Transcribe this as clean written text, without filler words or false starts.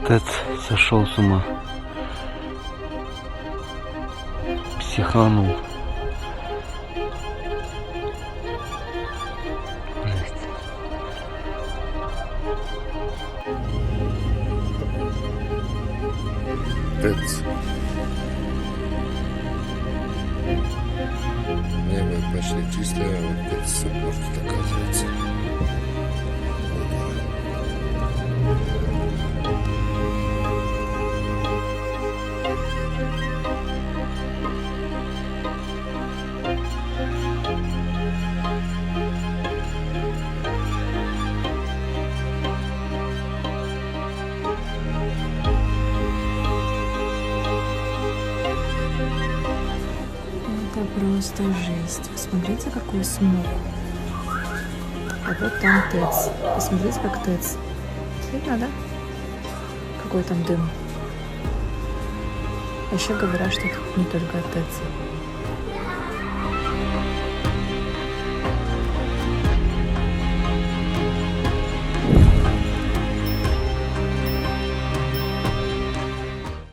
ТЭЦ сошел с ума. Психанул. Жесть. ТЭЦ. Небо почти чистое, а вот ТЭЦ все портит, оказывается. Это просто жесть. Посмотрите, какой смог. А вот там ТЭЦ. Посмотрите, как ТЭЦ. Видно, да? Какой там дым. А еще говорят, что это не только ТЭЦ.